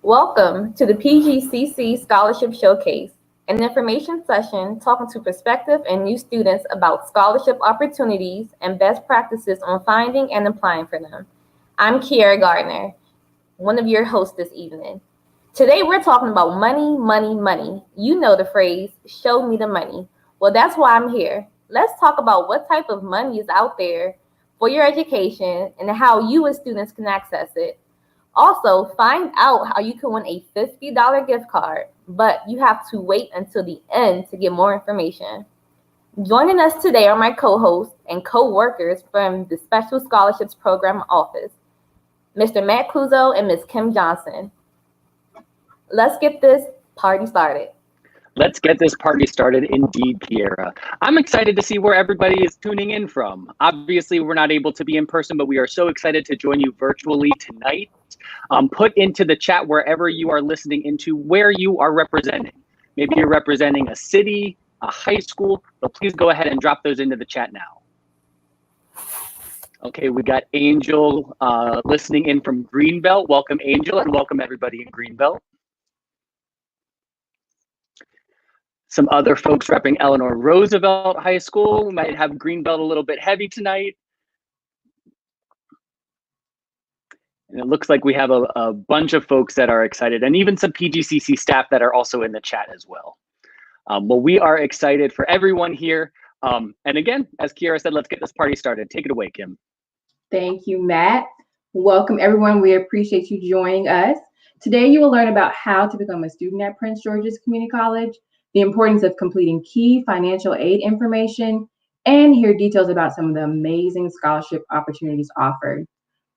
Welcome to the PGCC Scholarship Showcase, an information session talking to prospective and new students about scholarship opportunities and best practices on finding and applying for them. I'm Kiara Gardner, one of your hosts this evening. Today we're talking about money, money, money. You know the phrase, show me the money. Well, that's why I'm here. Let's talk about what type of money is out there for your education and how you as students can access it. Also, find out how you can win a $50 gift card, but you have to wait until the end to get more information. Joining us today are my co-hosts and co-workers from the Special Scholarships Program Office, Mr. Matt Cluzo and Ms. Kim Johnson. Let's get this party started. Let's get this party started indeed, Kiera. I'm excited to see where everybody is tuning in from. Obviously, we're not able to be in person, but we are so excited to join you virtually tonight. Put into the chat wherever you are listening into where you are representing. Maybe you're representing a city, a high school, but please go ahead and drop those into the chat now. Okay, we got Angel listening in from Greenbelt. Welcome, Angel, and welcome everybody in Greenbelt. Some other folks repping Eleanor Roosevelt High School. We might have Greenbelt a little bit heavy tonight. And it looks like we have a bunch of folks that are excited, and even some PGCC staff that are also in the chat as well. Well, we are excited for everyone here. And again, as Kiara said, let's get this party started. Take it away, Kim. Thank you, Matt. Welcome, everyone. We appreciate you joining us. Today, you will learn about how to become a student at Prince George's Community College, the importance of completing key financial aid information, and hear details about some of the amazing scholarship opportunities offered.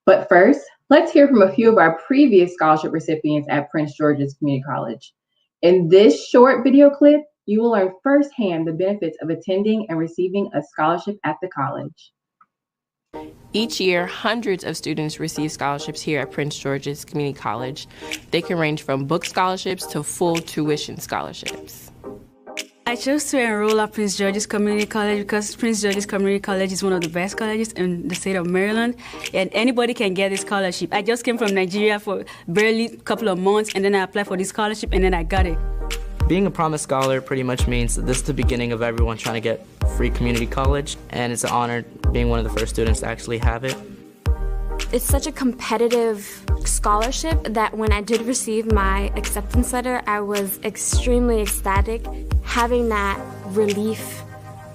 But first, let's hear from a few of our previous scholarship recipients at Prince George's Community College. In this short video clip, you will learn firsthand the benefits of attending and receiving a scholarship at the college. Each year, hundreds of students receive scholarships here at Prince George's Community College. They can range from book scholarships to full tuition scholarships. I chose to enroll at Prince George's Community College because Prince George's Community College is one of the best colleges in the state of Maryland, and anybody can get this scholarship. I just came from Nigeria for barely a couple of months, and then I applied for this scholarship, and then I got it. Being a Promise Scholar pretty much means that this is the beginning of everyone trying to get free community college, and it's an honor being one of the first students to actually have it. It's such a competitive scholarship that when I did receive my acceptance letter, I was extremely ecstatic. Having that relief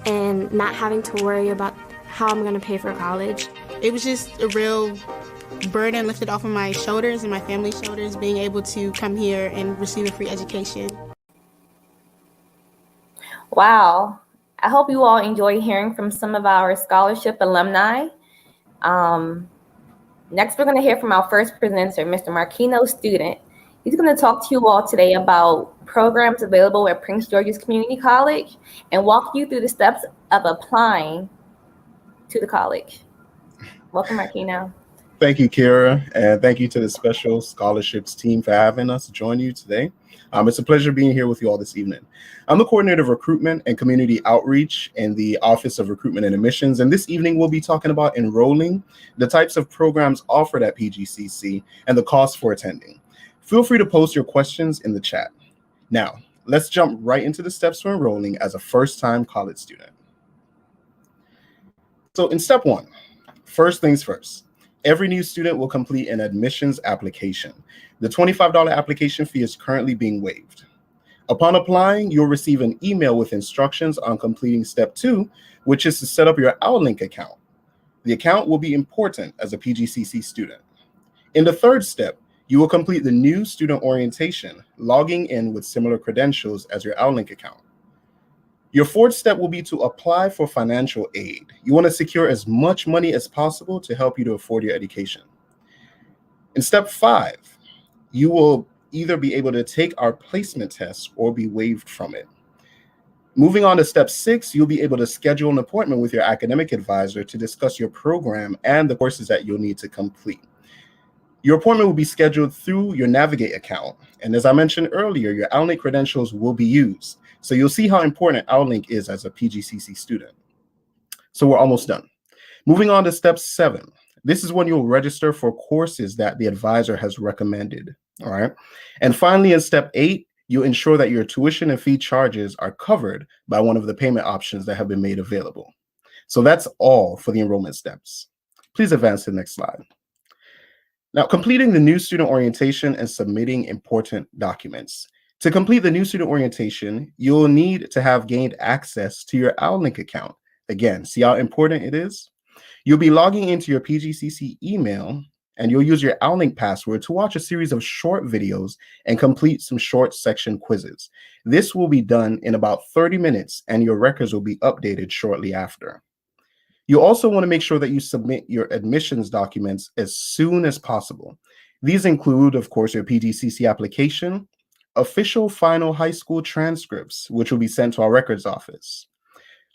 and not having to worry about how I'm going to pay for college. It was just a real burden lifted off of my shoulders and my family's shoulders, being able to come here and receive a free education. Wow. I hope you all enjoy hearing from some of our scholarship alumni. Next, we're going to hear from our first presenter, Mr. Marquino Student. He's going to talk to you all today about programs available at Prince George's Community College and walk you through the steps of applying to the college. Welcome, Marquino. Thank you, Kira, and thank you to the Special Scholarships team for having us join you today. It's a pleasure being here with you all this evening. I'm the coordinator of recruitment and community outreach in the Office of Recruitment and Admissions, and this evening we'll be talking about enrolling, the types of programs offered at PGCC, and the cost for attending. Feel free to post your questions in the chat. Now, let's jump right into the steps for enrolling as a first-time college student. So in step one, first things first. Every new student will complete an admissions application. The $25 application fee is currently being waived. Upon applying, you'll receive an email with instructions on completing step two, which is to set up your Outlink account. The account will be important as a PGCC student. In the third step, you will complete the new student orientation, logging in with similar credentials as your Outlink account. Your fourth step will be to apply for financial aid. You want to secure as much money as possible to help you to afford your education. In step 5, you will either be able to take our placement test or be waived from it. Moving on to step 6, you'll be able to schedule an appointment with your academic advisor to discuss your program and the courses that you'll need to complete. Your appointment will be scheduled through your Navigate account. And as I mentioned earlier, your Outlink credentials will be used. So you'll see how important Outlink is as a PGCC student. So we're almost done. Moving on to step 7. This is when you'll register for courses that the advisor has recommended. All right. And finally, in step 8, you ensure that your tuition and fee charges are covered by one of the payment options that have been made available. So that's all for the enrollment steps. Please advance to the next slide. Now, completing the new student orientation and submitting important documents. To complete the new student orientation, you'll need to have gained access to your OutLink account. Again, see how important it is? You'll be logging into your PGCC email, and you'll use your OutLink password to watch a series of short videos and complete some short section quizzes. This will be done in about 30 minutes, and your records will be updated shortly after. You also want to make sure that you submit your admissions documents as soon as possible. These include, of course, your PGCC application, official final high school transcripts, which will be sent to our records office.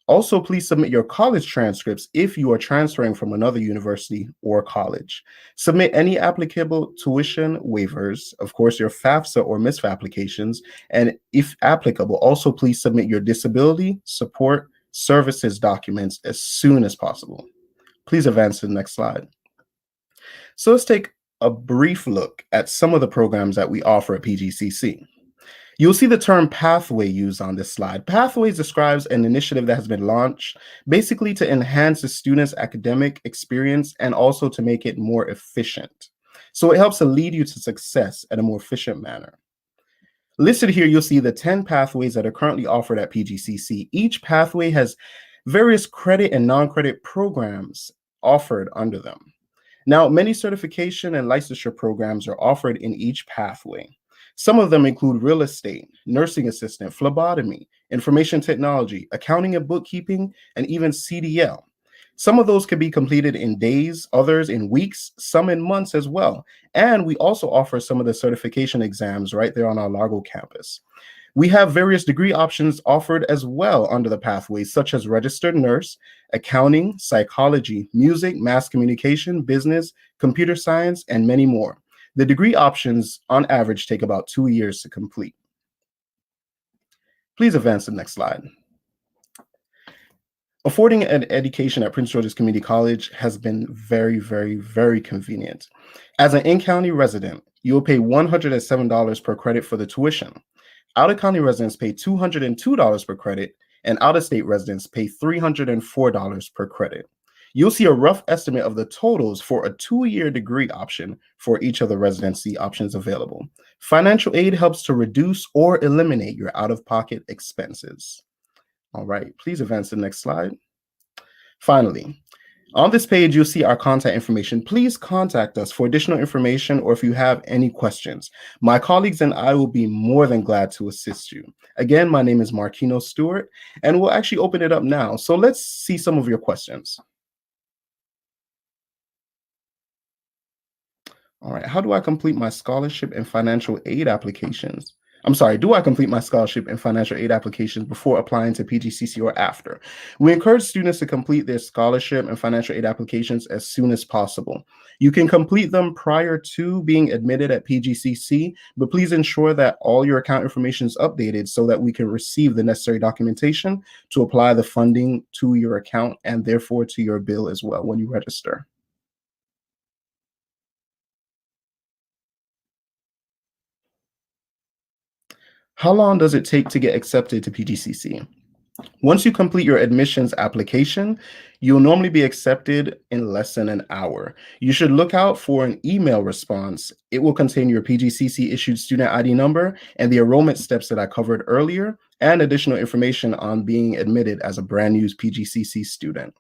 Also, please submit your college transcripts if you are transferring from another university or college. Submit any applicable tuition waivers, of course, your FAFSA or MISFA applications, and if applicable, also please submit your disability support services documents as soon as possible. Please advance to the next slide. So let's take a brief look at some of the programs that we offer at PGCC. You'll see the term pathway used on this slide. Pathways describes an initiative that has been launched basically to enhance the student's academic experience and also to make it more efficient. So it helps to lead you to success in a more efficient manner. Listed here, you'll see the 10 pathways that are currently offered at PGCC. Each pathway has various credit and non-credit programs offered under them. Now, many certification and licensure programs are offered in each pathway. Some of them include real estate, nursing assistant, phlebotomy, information technology, accounting and bookkeeping, and even CDL. Some of those can be completed in days, others in weeks, some in months as well. And we also offer some of the certification exams right there on our Largo campus. We have various degree options offered as well under the pathways, such as registered nurse, accounting, psychology, music, mass communication, business, computer science, and many more. The degree options on average take about 2 years to complete. Please advance to the next slide. Affording an education at Prince George's Community College has been very, very, very convenient. As an in-county resident, you'll pay $107 per credit for the tuition. Out-of-county residents pay $202 per credit, and out-of-state residents pay $304 per credit. You'll see a rough estimate of the totals for a 2-year degree option for each of the residency options available. Financial aid helps to reduce or eliminate your out-of-pocket expenses. All right, please advance to the next slide. Finally, on this page, you'll see our contact information. Please contact us for additional information or if you have any questions. My colleagues and I will be more than glad to assist you. Again, my name is Marquino Stewart, and we'll actually open it up now. So let's see some of your questions. All right, how do I complete my scholarship and financial aid applications? I'm sorry, do I complete my scholarship and financial aid applications before applying to PGCC or after? We encourage students to complete their scholarship and financial aid applications as soon as possible. You can complete them prior to being admitted at PGCC, but please ensure that all your account information is updated so that we can receive the necessary documentation to apply the funding to your account and therefore to your bill as well when you register. How long does it take to get accepted to PGCC? Once you complete your admissions application, you'll normally be accepted in less than an hour. You should look out for an email response. It will contain your PGCC issued student ID number and the enrollment steps that I covered earlier, and additional information on being admitted as a brand new PGCC student.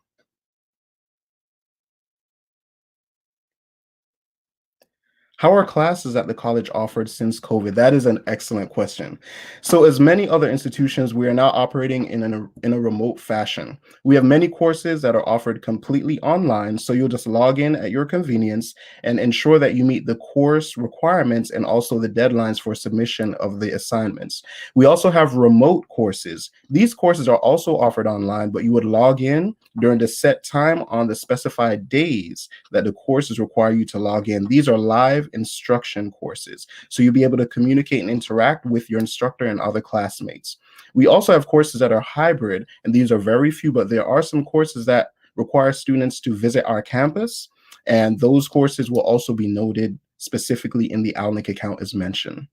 How are classes at the college offered since COVID? That is an excellent question. So as many other institutions, we are now operating in a remote fashion. We have many courses that are offered completely online, so you'll just log in at your convenience and ensure that you meet the course requirements and also the deadlines for submission of the assignments. We also have remote courses. These courses are also offered online, but you would log in during the set time on the specified days that the courses require you to log in. These are live instruction courses, so you'll be able to communicate and interact with your instructor and other classmates. We also have courses that are hybrid, and these are very few, but there are some courses that require students to visit our campus. And those courses will also be noted specifically in the Outlook account as mentioned.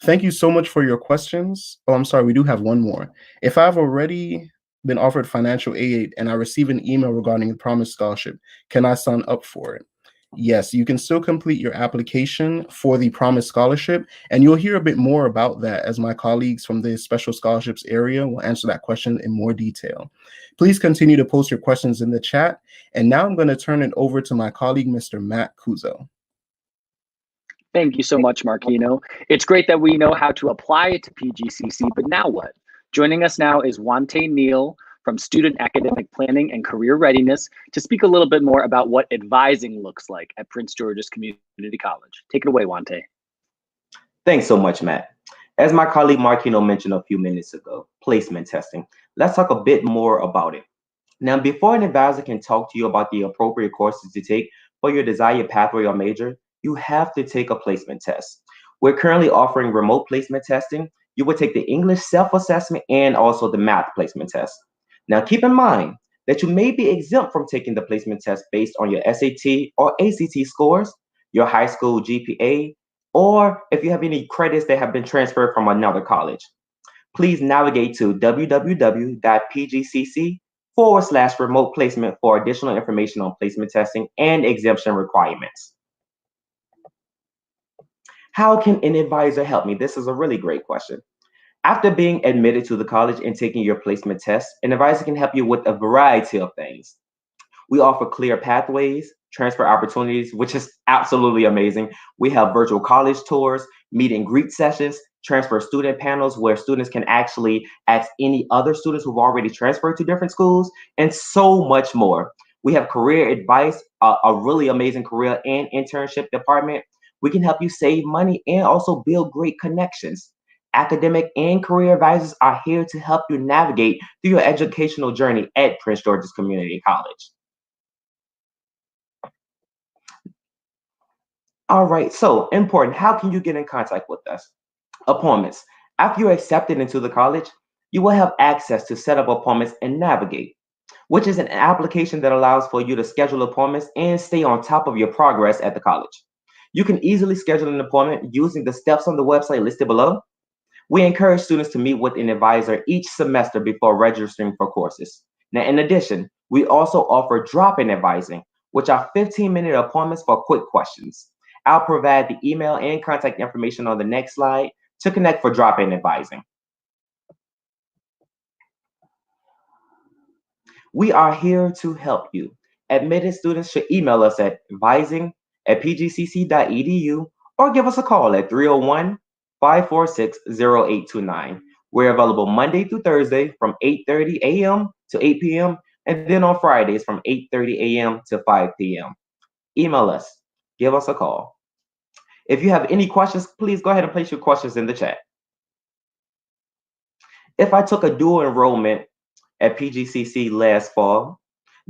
Thank you so much for your questions. Oh, I'm sorry, we do have one more. If I've already been offered financial aid and I receive an email regarding the Promise Scholarship, can I sign up for it? Yes, you can still complete your application for the Promise Scholarship, and you'll hear a bit more about that as my colleagues from the Special Scholarships area will answer that question in more detail. Please continue to post your questions in the chat, and now I'm going to turn it over to my colleague, Mr. Matt Kuzo. Thank you so much, Marquino. It's great that we know how to apply to PGCC, but now what? Joining us now is Wante Neal from Student Academic Planning and Career Readiness to speak a little bit more about what advising looks like at Prince George's Community College. Take it away, Wante. Thanks so much, Matt. As my colleague Marquino mentioned a few minutes ago, placement testing. Let's talk a bit more about it. Now, before an advisor can talk to you about the appropriate courses to take for your desired pathway or major, you have to take a placement test. We're currently offering remote placement testing. You will take the English self-assessment and also the math placement test. Now, keep in mind that you may be exempt from taking the placement test based on your SAT or ACT scores, your high school GPA, or if you have any credits that have been transferred from another college. Please navigate to www.pgcc.com/remote placement for additional information on placement testing and exemption requirements. How can an advisor help me? This is a really great question. After being admitted to the college and taking your placement test, an advisor can help you with a variety of things. We offer clear pathways, transfer opportunities, which is absolutely amazing. We have virtual college tours, meet and greet sessions, transfer student panels where students can actually ask any other students who've already transferred to different schools, and so much more. We have career advice, a really amazing career and internship department. We can help you save money and also build great connections. Academic and career advisors are here to help you navigate through your educational journey at Prince George's Community College. All right, so important. How can you get in contact with us? Appointments. After you're accepted into the college, you will have access to set up appointments and navigate, which is an application that allows for you to schedule appointments and stay on top of your progress at the college. You can easily schedule an appointment using the steps on the website listed below. We encourage students to meet with an advisor each semester before registering for courses. Now, in addition, we also offer drop-in advising, which are 15-minute appointments for quick questions. I'll provide the email and contact information on the next slide to connect for drop-in advising. We are here to help you. Admitted students should email us at advising@pgcc.edu or give us a call at 301-546-0829. We're available Monday through Thursday from 8:30 a.m. to 8 p.m. and then on Fridays from 8:30 a.m. to 5 p.m. Email us, give us a call. If you have any questions, please go ahead and place your questions in the chat. If I took a dual enrollment at PGCC last fall,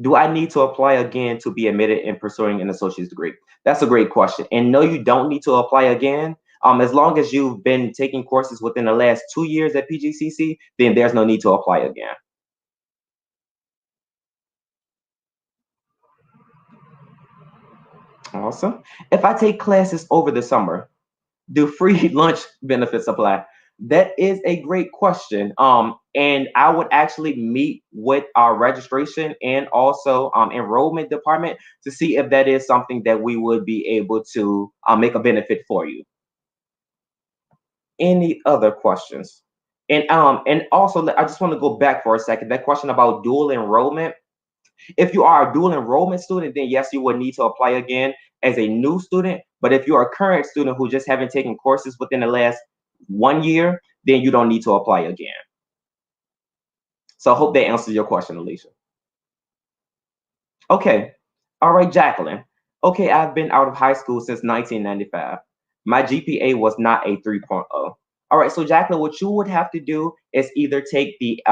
do I need to apply again to be admitted in pursuing an associate's degree? That's a great question. And no, you don't need to apply again. As long as you've been taking courses within the last 2 years at PGCC, then there's no need to apply again. Awesome. If I take classes over the summer, do free lunch benefits apply? That is a great question. And I would actually meet with our registration and also enrollment department to see if that is something that we would be able to make a benefit for you. Any other questions? And also, I just want to go back for a second. That question about dual enrollment. If you are a dual enrollment student, then yes, you would need to apply again as a new student. But if you're a current student who just haven't taken courses within the last 1 year, then you don't need to apply again. So I hope that answers your question, Alicia. Okay. All right, Jacqueline. Okay, I've been out of high school since 1995. My GPA was not a 3.0. All right, so Jacqueline, what you would have to do is either take the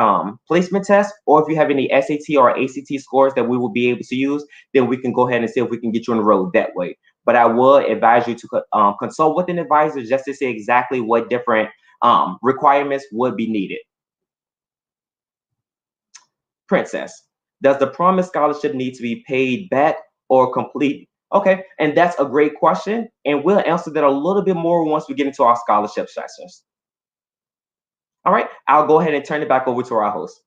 placement test, or if you have any SAT or ACT scores that we will be able to use, then we can go ahead and see if we can get you enrolled that way. But I would advise you to consult with an advisor just to see exactly what different requirements would be needed. Princess, does the Promise Scholarship need to be paid back or complete? Okay, and that's a great question. And we'll answer that a little bit more once we get into our scholarship sessions. All right, I'll go ahead and turn it back over to our host.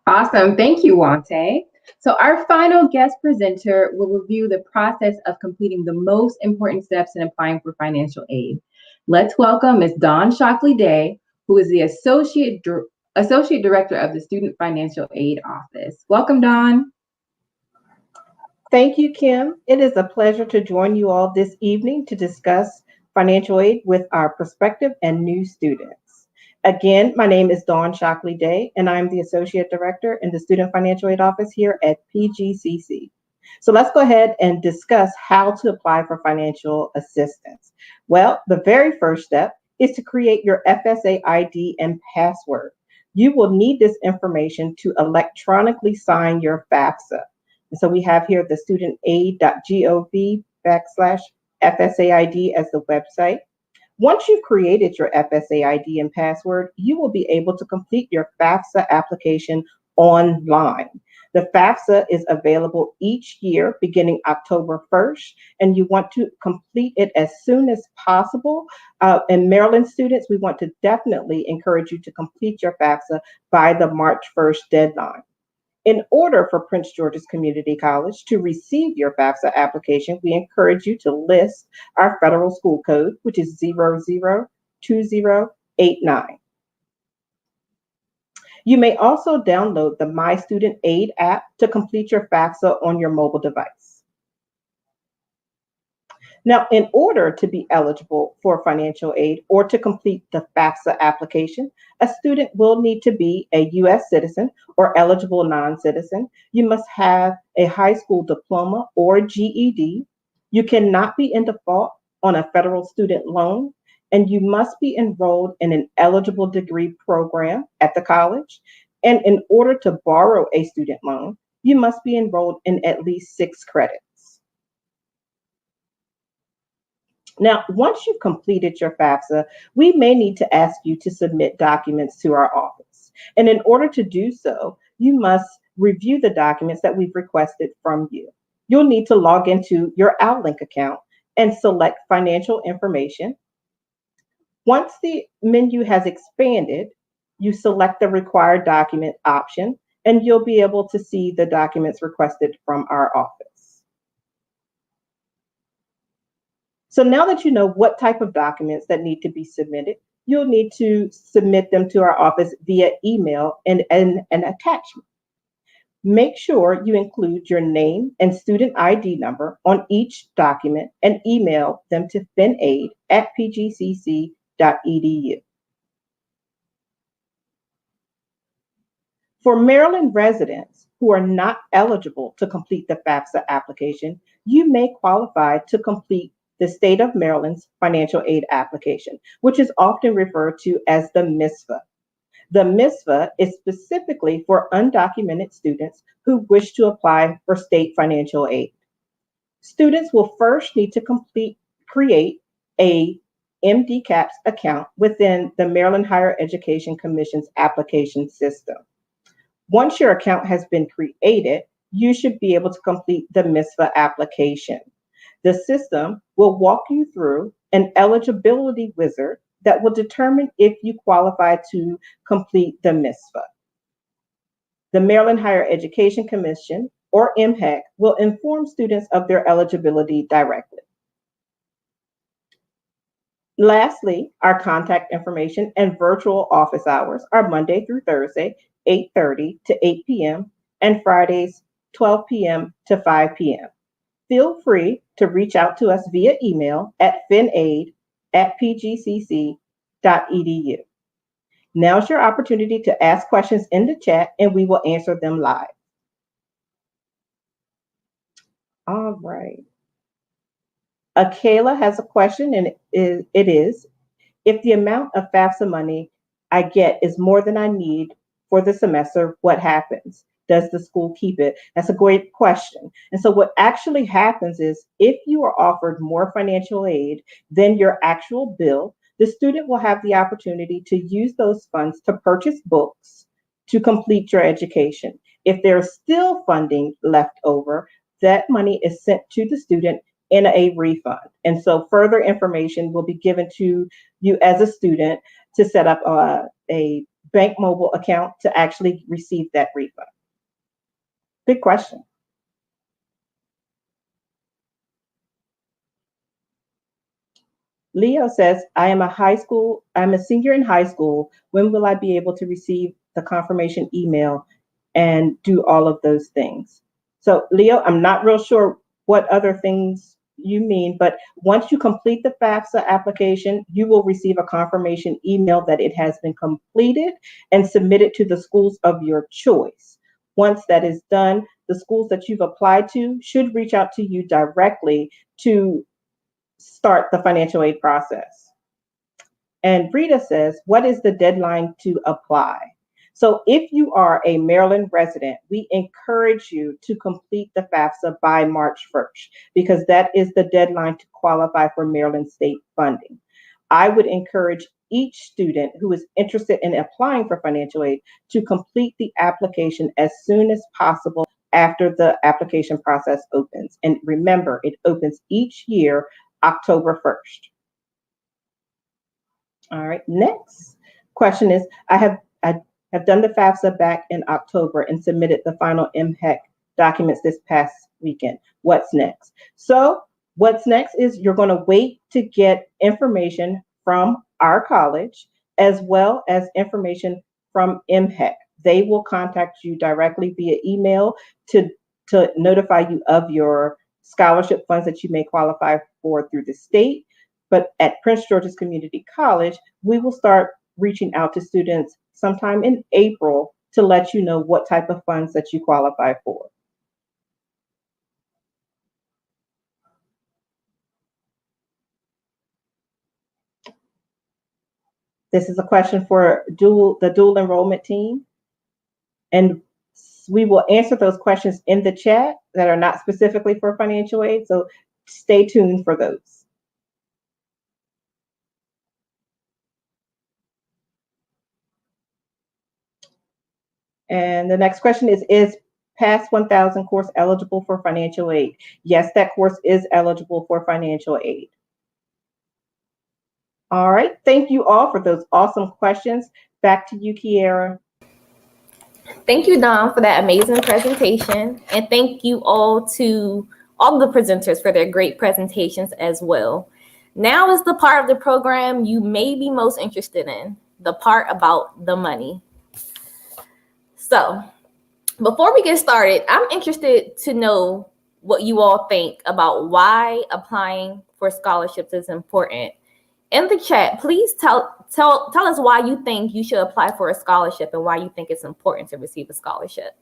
Awesome. Thank you, Wante. So our final guest presenter will review the process of completing the most important steps in applying for financial aid. Let's welcome Ms. Dawn Shockley-Day, who is the Associate Director of the Student Financial Aid Office. Welcome, Dawn. Thank you, Kim. It is a pleasure to join you all this evening to discuss financial aid with our prospective and new students. Again, my name is Dawn Shockley-Day, and I'm the Associate Director in the Student Financial Aid Office here at PGCC. So let's go ahead and discuss how to apply for financial assistance. Well, the very first step is to create your FSA ID and password. You will need this information to electronically sign your FAFSA. And so we have here the studentaid.gov/FSAID as the website. Once you've created your FSA ID and password, you will be able to complete your FAFSA application online. The FAFSA is available each year beginning October 1st, and you want to complete it as soon as possible. And Maryland students, we want to definitely encourage you to complete your FAFSA by the March 1st deadline. In order for Prince George's Community College to receive your FAFSA application, we encourage you to list our federal school code, which is 002089. You may also download the My Student Aid app to complete your FAFSA on your mobile device. Now, in order to be eligible for financial aid or to complete the FAFSA application, a student will need to be a U.S. citizen or eligible non-citizen. You must have a high school diploma or GED. You cannot be in default on a federal student loan, and you must be enrolled in an eligible degree program at the college. And in order to borrow a student loan, you must be enrolled in at least 6 credits. Now, once you've completed your FAFSA, we may need to ask you to submit documents to our office. And in order to do so, you must review the documents that we've requested from you. You'll need to log into your Outlink account and select financial information. Once the menu has expanded, you select the required document option, and you'll be able to see the documents requested from our office. So now that you know what type of documents that need to be submitted, you'll need to submit them to our office via email and an attachment. Make sure you include your name and student ID number on each document and email them to finaid@pgcc.edu. For Maryland residents who are not eligible to complete the FAFSA application, you may qualify to complete the State of Maryland's financial aid application, which is often referred to as the MISFA. The MISFA is specifically for undocumented students who wish to apply for state financial aid. Students will first need to create a MDCAPS account within the Maryland Higher Education Commission's application system. Once your account has been created, you should be able to complete the MISFA application. The system will walk you through an eligibility wizard that will determine if you qualify to complete the MISFA. The Maryland Higher Education Commission, or MHEC, will inform students of their eligibility directly. Lastly, our contact information and virtual office hours are Monday through Thursday, 8:30 to 8 p.m., and Fridays, 12 p.m. to 5 p.m. Feel free to reach out to us via email at finaid@pgcc.edu. Now's your opportunity to ask questions in the chat, and we will answer them live. All right. Akela has a question, and it is, if the amount of FAFSA money I get is more than I need for the semester, what happens? Does the school keep it? That's a great question. And so what actually happens is if you are offered more financial aid than your actual bill, The student will have the opportunity to use those funds to purchase books to complete your education. If there's still funding left over, that money is sent to the student in a refund. And so further information will be given to you as a student to set up a bank mobile account to actually receive that refund. Good question. Leo says, I'm a senior in high school. When will I be able to receive the confirmation email and do all of those things? So Leo, I'm not real sure what other things you mean, but once you complete the FAFSA application, you will receive a confirmation email that it has been completed and submitted to the schools of your choice. Once that is done, the schools that you've applied to should reach out to you directly to start the financial aid process. And Rita says, what is the deadline to apply? So if you are a Maryland resident, we encourage you to complete the FAFSA by March 1st, because that is the deadline to qualify for Maryland state funding. I would encourage each student who is interested in applying for financial aid to complete the application as soon as possible after the application process opens. And remember, it opens each year, October 1st. All right, next question is, I have done the FAFSA back in October and submitted the final MHEC documents this past weekend. What's next? So what's next is you're going to wait to get information from our college as well as information from MHEC. They will contact you directly via email to notify you of your scholarship funds that you may qualify for through the state. But at Prince George's Community College, we will start reaching out to students sometime in April to let you know what type of funds that you qualify for. This is a question for the dual enrollment team. And we will answer those questions in the chat that are not specifically for financial aid. So stay tuned for those. And the next question is Pass 1000 course eligible for financial aid? Yes, that course is eligible for financial aid. All right, thank you all for those awesome questions. Back to you, Kiera. Thank you, Dawn, for that amazing presentation. And thank you all to all the presenters for their great presentations as well. Now is the part of the program you may be most interested in, the part about the money. So before we get started, I'm interested to know what you all think about why applying for scholarships is important. In the chat, please tell us why you think you should apply for a scholarship and why you think it's important to receive a scholarship.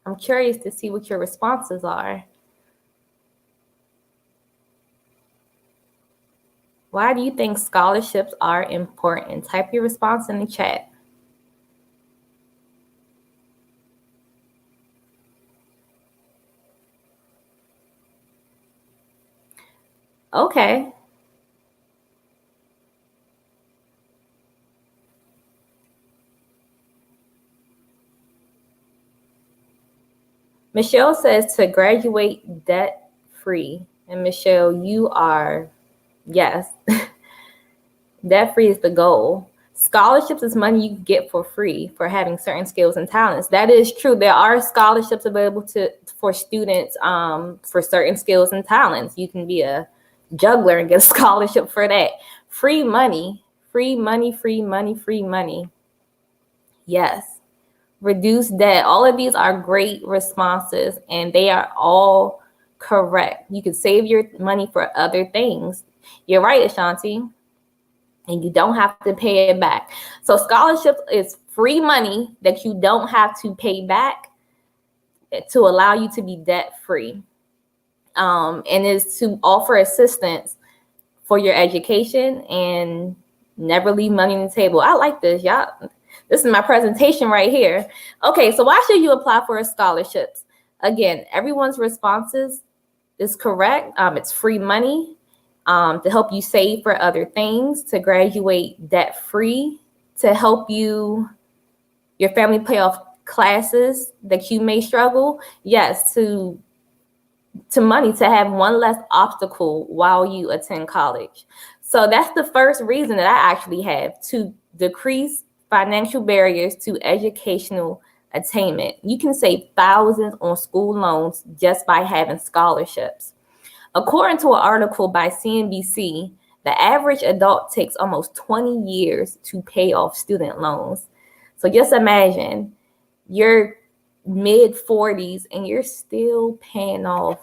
I'm curious to see what your responses are. Why do you think scholarships are important? Type your response in the chat. Okay. Michelle says to graduate debt free. And Michelle, you are, yes, debt free is the goal. Scholarships is money you get for free for having certain skills and talents. That is true. There are scholarships available for students for certain skills and talents. You can be a juggler and get a scholarship for that. Free money, free money, free money, free money. Yes. Reduce debt. All of these are great responses and they are all correct. You can save your money for other things. You're right, Ashanti. And you don't have to pay it back. So scholarships is free money that you don't have to pay back to allow you to be debt free. And is to offer assistance for your education and never leave money on the table. I like this, y'all. This is my presentation right here. Okay, so why should you apply for a scholarships? Again, everyone's responses is correct. It's free money to help you save for other things, to graduate debt-free, to help your family pay off classes that you may struggle. Yes, to money, to have one less obstacle while you attend college. So that's the first reason that I actually have, to decrease financial barriers to educational attainment. You can save thousands on school loans just by having scholarships. According to an article by CNBC, the average adult takes almost 20 years to pay off student loans. So just imagine you're mid-40s and you're still paying off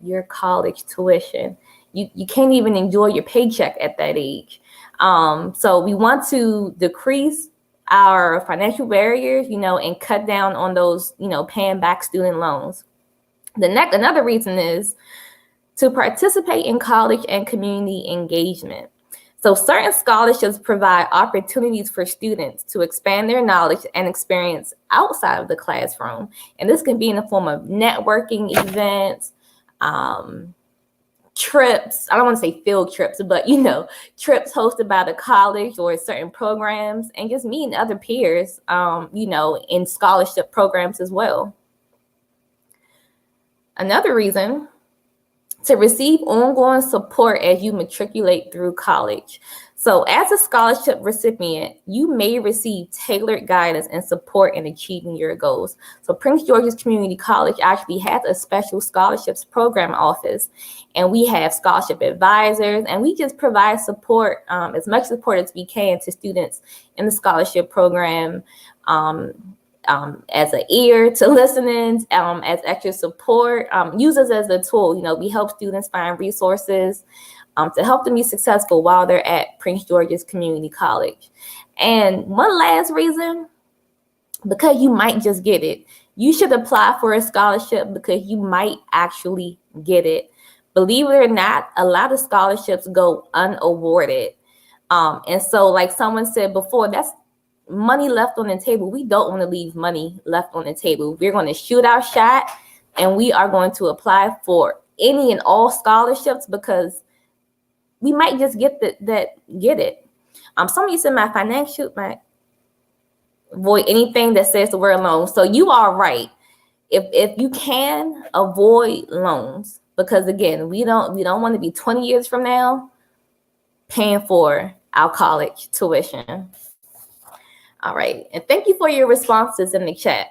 your college tuition. You can't even enjoy your paycheck at that age. So we want to decrease our financial barriers, and cut down on those, paying back student loans. Another reason is to participate in college and community engagement. So certain scholarships provide opportunities for students to expand their knowledge and experience outside of the classroom. And this can be in the form of networking events, trips. I don't want to say field trips, but trips hosted by the college or certain programs, and just meeting other peers, in scholarship programs as well. Another reason, to receive ongoing support as you matriculate through college. So as a scholarship recipient, you may receive tailored guidance and support in achieving your goals. So Prince George's Community College actually has a special scholarships program office, and we have scholarship advisors, and we just provide support, as much support as we can, to students in the scholarship program, as an ear to listening, as extra support, use us as a tool. We help students find resources to help them be successful while they're at Prince George's Community College. And one last reason, because you might just get it. You should apply for a scholarship because you might actually get it. Believe it or not, a lot of scholarships go unawarded. And so, like someone said before, that's money left on the table. We don't want to leave money left on the table. We're going to shoot our shot, and we are going to apply for any and all scholarships because we might just get it. Some of you said my avoid anything that says the word loan. So you are right. If you can, avoid loans, because again, we don't want to be 20 years from now paying for our college tuition. All right, and thank you for your responses in the chat.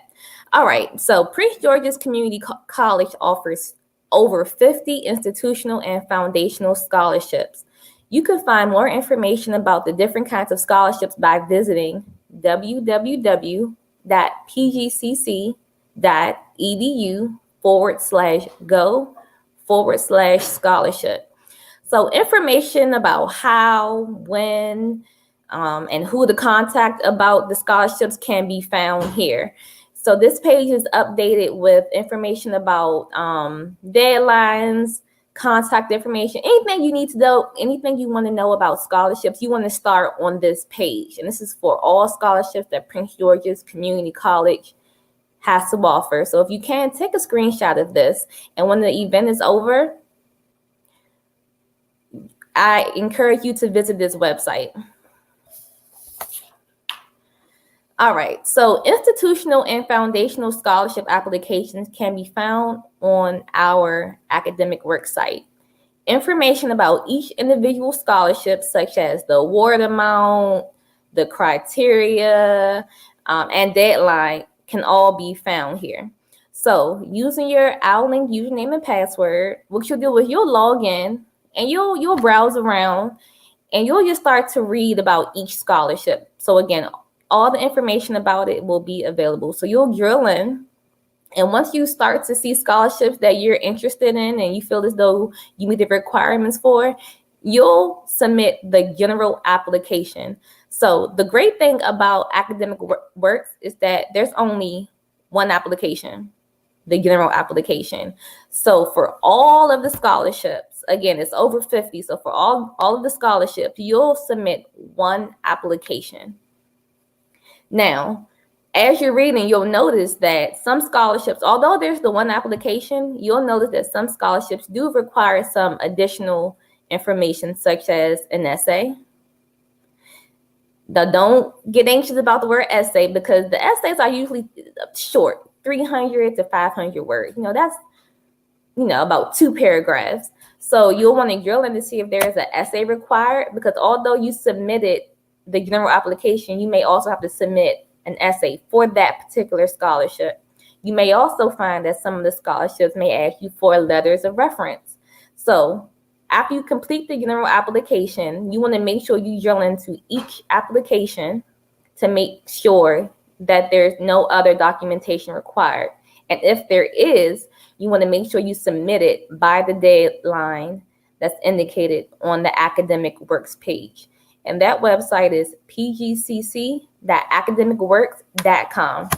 All right, so Prince George's Community College offers over 50 institutional and foundational scholarships. You can find more information about the different kinds of scholarships by visiting www.pgcc.edu/go/scholarship. So information about how, when, and who to contact about the scholarships can be found here. So this page is updated with information about deadlines, contact information, anything you need to know, anything you want to know about scholarships, you want to start on this page. And this is for all scholarships that Prince George's Community College has to offer. So if you can, take a screenshot of this. And when the event is over, I encourage you to visit this website. All right, so institutional and foundational scholarship applications can be found on our academic work site. Information about each individual scholarship, such as the award amount, the criteria, and deadline, can all be found here. So using your OutLink username and password, what you'll do is you'll log in and you'll browse around and you'll just start to read about each scholarship. So again, all the information about it will be available. So you'll drill in, and once you start to see scholarships that you're interested in and you feel as though you meet the requirements for, you'll submit the general application. So the great thing about academic works is that there's only one application, the general application. So for all of the scholarships, again, it's over 50. So for all of the scholarships, you'll submit one application. Now, as you're reading, you'll notice that some scholarships, although there's the one application, you'll notice that some scholarships do require some additional information, such as an essay. Now, don't get anxious about the word essay, because the essays are usually short, 300 to 500 words. That's, about 2 paragraphs. So you'll want to drill in to see if there is an essay required, because although you submitted the general application, you may also have to submit an essay for that particular scholarship. You may also find that some of the scholarships may ask you for letters of reference. So after you complete the general application, you want to make sure you drill into each application to make sure that there's no other documentation required. And if there is, you want to make sure you submit it by the deadline that's indicated on the academic works page. And that website is pgcc.academicworks.com.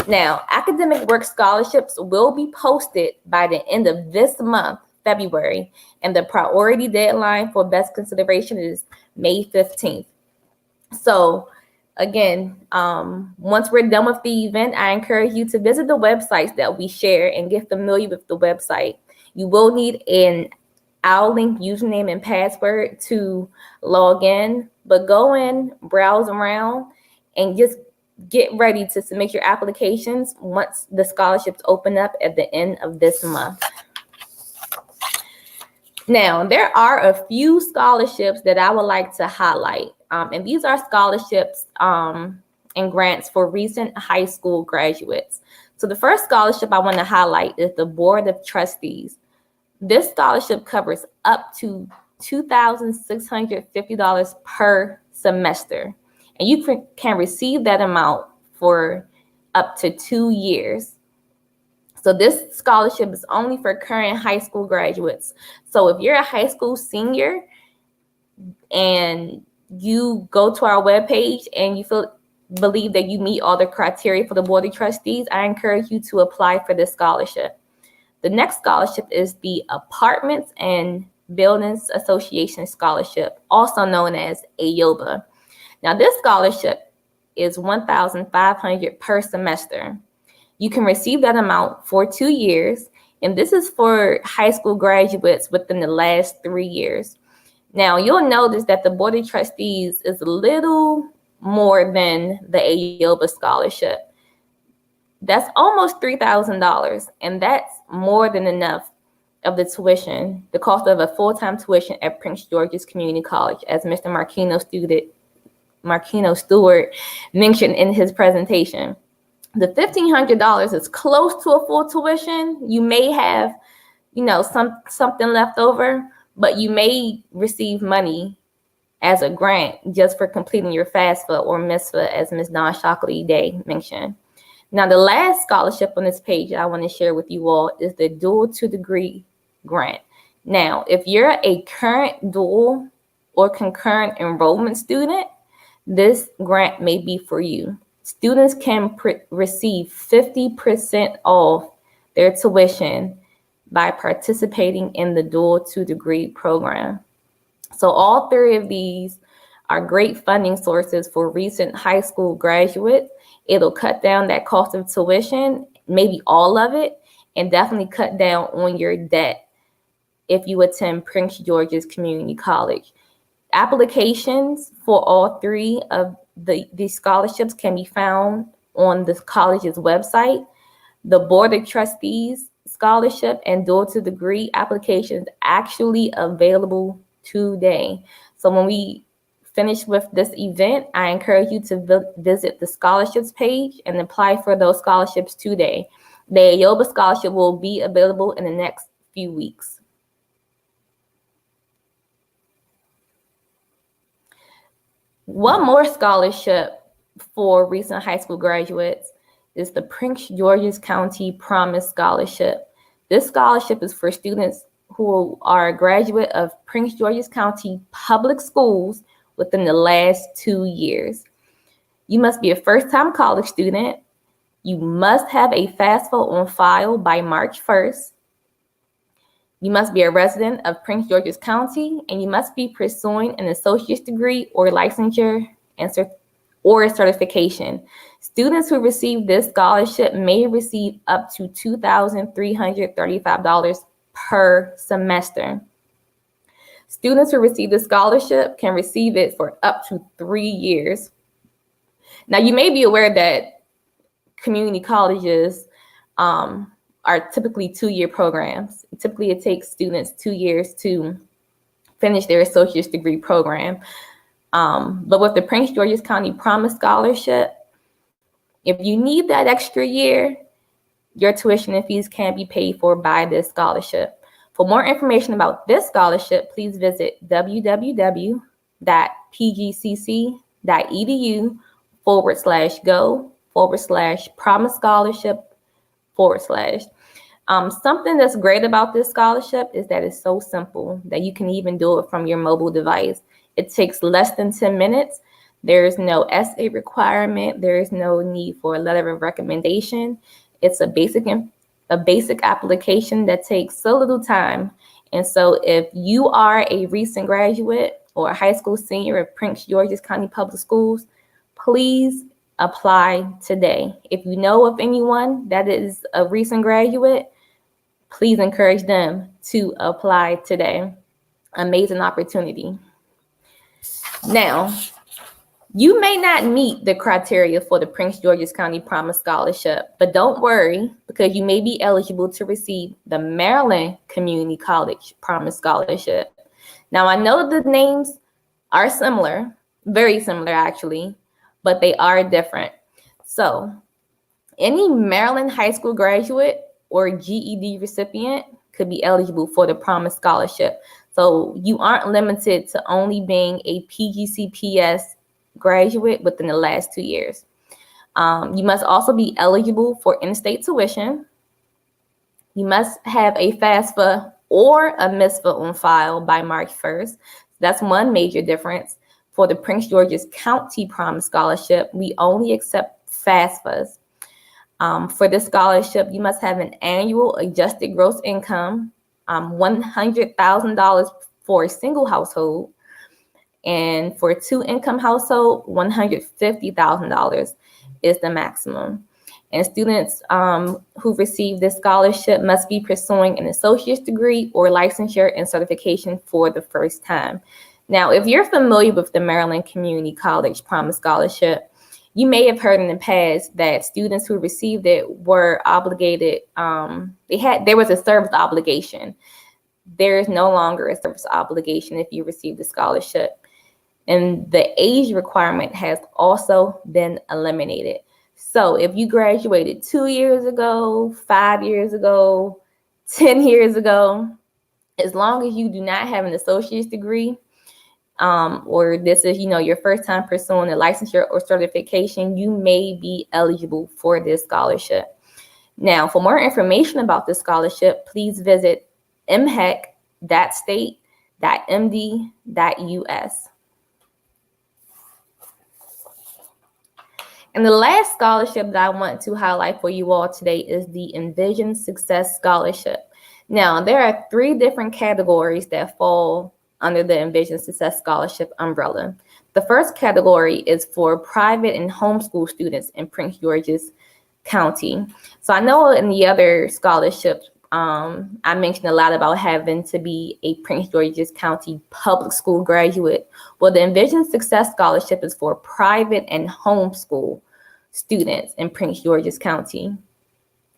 Now, academic work scholarships will be posted by the end of this month, February, and the priority deadline for best consideration is May 15th. So again, once we're done with the event, I encourage you to visit the websites that we share and get familiar with the website. You will need an OwlLink username and password to log in, but go in, browse around, and just get ready to submit your applications once the scholarships open up at the end of this month. Now, there are a few scholarships that I would like to highlight, and these are scholarships and grants for recent high school graduates. So the first scholarship I want to highlight is the Board of Trustees. This scholarship covers up to $2,650 per semester, and you can receive that amount for up to 2 years. So this scholarship is only for current high school graduates. So if you're a high school senior and you go to our webpage and you believe that you meet all the criteria for the Board of Trustees, I encourage you to apply for this scholarship. The next scholarship is the Apartments and Buildings Association Scholarship, also known as AYOBA. Now, this scholarship is $1,500 per semester. You can receive that amount for 2 years, and this is for high school graduates within the last 3 years. Now, you'll notice that the Board of Trustees is a little more than the AYOBA scholarship. That's almost $3,000, and that's more than enough of the tuition, the cost of a full-time tuition at Prince George's Community College, as Mr. Marquino Stewart mentioned in his presentation. The $1,500 is close to a full tuition. You may have, something left over, but you may receive money as a grant just for completing your FAFSA or MISFA, as Ms. Dawn Shockley Day mentioned. Now, the last scholarship on this page I want to share with you all is the Dual to Degree grant. Now, if you're a current dual or concurrent enrollment student, this grant may be for you. Students can receive 50% off their tuition by participating in the Dual to Degree program. So all 3 of these are great funding sources for recent high school graduates. It'll cut down that cost of tuition, maybe all of it, and definitely cut down on your debt if you attend Prince George's Community College. Applications for all 3 of these scholarships can be found on the college's website. The Board of Trustees scholarship and Dual to Degree applications actually available today. So when we finish with this event, I encourage you to visit the scholarships page and apply for those scholarships today. The AYOBA scholarship will be available in the next few weeks. One more scholarship for recent high school graduates is the Prince George's County Promise Scholarship. This scholarship is for students who are a graduate of Prince George's County Public Schools within the last 2 years. You must be a first-time college student. You must have a FAFSA on file by March 1st. You must be a resident of Prince George's County, and you must be pursuing an associate's degree or licensure or certification. Students who receive this scholarship may receive up to $2,335 per semester. Students who receive the scholarship can receive it for up to 3 years. Now, you may be aware that community colleges are typically 2-year programs. Typically, it takes students 2 years to finish their associate's degree program. But with the Prince George's County Promise Scholarship, if you need that extra year, your tuition and fees can be paid for by this scholarship. For more information about this scholarship, please visit www.pgcc.edu/go/promise scholarship/. Something that's great about this scholarship is that it's so simple that you can even do it from your mobile device. It takes less than 10 minutes. There's no essay requirement. There is no need for a letter of recommendation. It's a basic application that takes so little time. And so if you are a recent graduate or a high school senior of Prince George's County Public Schools, please apply today. If you know of anyone that is a recent graduate, please encourage them to apply today. Amazing opportunity. Now, you may not meet the criteria for the Prince George's County Promise Scholarship, but don't worry, because you may be eligible to receive the Maryland Community College Promise Scholarship. Now, I know the names are similar, very similar actually, but they are different. So, any Maryland high school graduate or GED recipient could be eligible for the Promise Scholarship. So, you aren't limited to only being a PGCPS graduate within the last 2 years. You must also be eligible for in-state tuition. You must have a FAFSA or a MISFA on file by March 1st. That's one major difference. For the Prince George's County Promise Scholarship, we only accept FAFSAs. For this scholarship, you must have an annual adjusted gross income, $100,000 for a single household, and for a 2-income household, $150,000 is the maximum. And students who receive this scholarship must be pursuing an associate's degree or licensure and certification for the first time. Now, if you're familiar with the Maryland Community College Promise Scholarship, you may have heard in the past that students who received it were obligated, there was a service obligation. There is no longer a service obligation if you receive the scholarship. And the age requirement has also been eliminated. So if you graduated 2 years ago, 5 years ago, 10 years ago, as long as you do not have an associate's degree, or this is, your first time pursuing a licensure or certification, you may be eligible for this scholarship. Now, for more information about this scholarship, please visit mhec.state.md.us. And the last scholarship that I want to highlight for you all today is the Envision Success Scholarship. Now, there are 3 different categories that fall under the Envision Success Scholarship umbrella. The first category is for private and homeschool students in Prince George's County. So I know in the other scholarships, I mentioned a lot about having to be a Prince George's County public school graduate. Well, the Envision Success Scholarship is for private and homeschool students in Prince George's County.